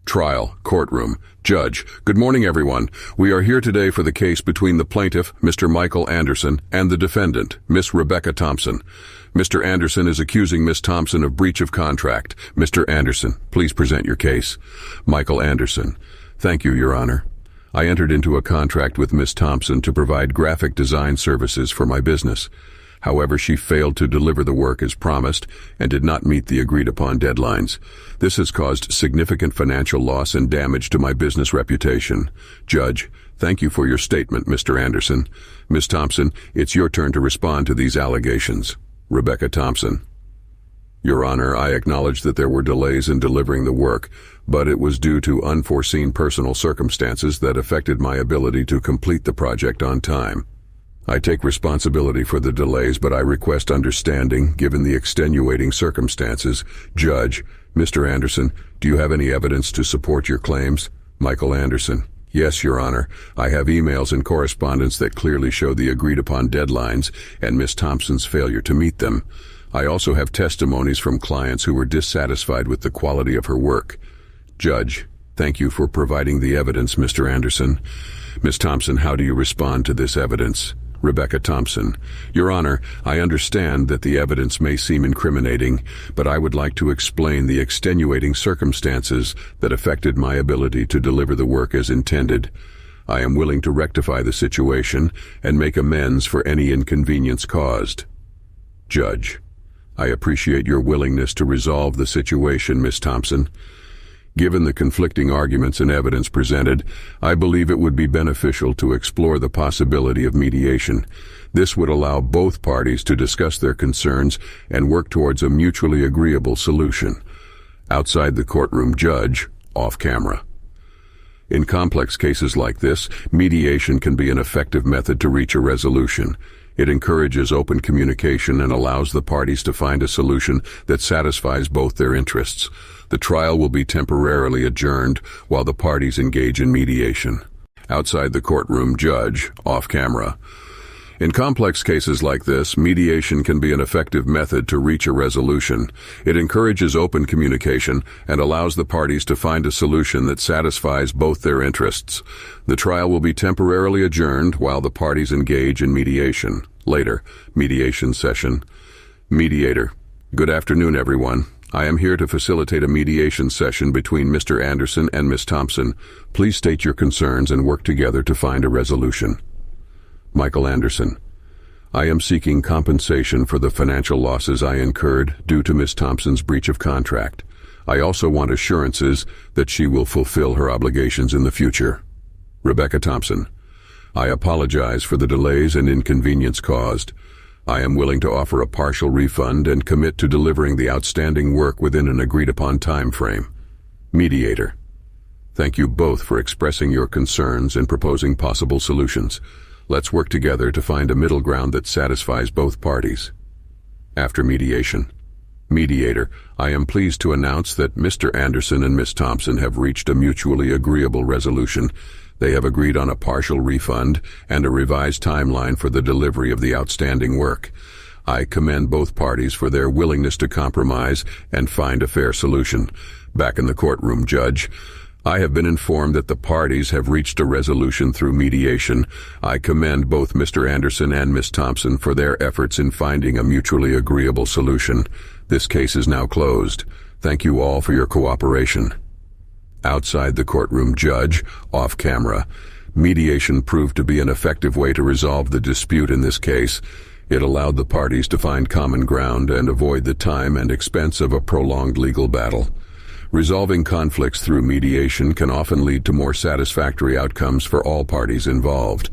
Trial, courtroom, judge. Good morning, everyone. We are here today for the case between the plaintiff, Mr. Michael Anderson, and the defendant, Miss Rebecca Thompson. Mr. Anderson is accusing Miss Thompson of breach of contract. Mr. Anderson, please present your case. Michael Anderson. Thank you, Your Honor. I entered into a contract with Miss Thompson to provide graphic design services for my business. However, she failed to deliver the work as promised and did not meet the agreed-upon deadlines. This has caused significant financial loss and damage to my business reputation. Judge, thank you for your statement, Mr. Anderson. Ms. Thompson, it's your turn to respond to these allegations. Rebecca Thompson. Your Honor, I acknowledge that there were delays in delivering the work, but it was due to unforeseen personal circumstances that affected my ability to complete the project on time. I take responsibility for the delays, but I request understanding given the extenuating circumstances. Judge, Mr. Anderson, do you have any evidence to support your claims? Michael Anderson. Yes, Your Honor. I have emails and correspondence that clearly show the agreed-upon deadlines and Miss Thompson's failure to meet them. I also have testimonies from clients who were dissatisfied with the quality of her work. Judge, thank you for providing the evidence, Mr. Anderson. Ms. Thompson, how do you respond to this evidence? Rebecca Thompson. Your Honor, I understand that the evidence may seem incriminating, but I would like to explain the extenuating circumstances that affected my ability to deliver the work as intended. I am willing to rectify the situation and make amends for any inconvenience caused. Judge, I appreciate your willingness to resolve the situation, Ms. Thompson. Given the conflicting arguments and evidence presented, I believe it would be beneficial to explore the possibility of mediation. This would allow both parties to discuss their concerns and work towards a mutually agreeable solution. Outside the courtroom, judge, off camera. In complex cases like this, mediation can be an effective method to reach a resolution. It encourages open communication and allows the parties to find a solution that satisfies both their interests. The trial will be temporarily adjourned while the parties engage in mediation. Outside the courtroom, judge, off camera. In complex cases like this, mediation can be an effective method to reach a resolution. It encourages open communication and allows the parties to find a solution that satisfies both their interests. The trial will be temporarily adjourned while the parties engage in mediation. Later, mediation session. Mediator. Good afternoon, everyone. I am here to facilitate a mediation session between Mr. Anderson and Ms. Thompson. Please state your concerns and work together to find a resolution. Michael Anderson. I am seeking compensation for the financial losses I incurred due to Ms. Thompson's breach of contract. I also want assurances that she will fulfill her obligations in the future. Rebecca Thompson. I apologize for the delays and inconvenience caused. I am willing to offer a partial refund and commit to delivering the outstanding work within an agreed-upon time frame. Mediator. Thank you both for expressing your concerns and proposing possible solutions. Let's work together to find a middle ground that satisfies both parties. After mediation. Mediator, I am pleased to announce that Mr. Anderson and Ms. Thompson have reached a mutually agreeable resolution. They have agreed on a partial refund and a revised timeline for the delivery of the outstanding work. I commend both parties for their willingness to compromise and find a fair solution. Back in the courtroom, judge. I have been informed that the parties have reached a resolution through mediation. I commend both Mr. Anderson and Ms. Thompson for their efforts in finding a mutually agreeable solution. This case is now closed. Thank you all for your cooperation. Outside the courtroom, judge, off camera. Mediation proved to be an effective way to resolve the dispute in this case. It allowed the parties to find common ground and avoid the time and expense of a prolonged legal battle. Resolving conflicts through mediation can often lead to more satisfactory outcomes for all parties involved.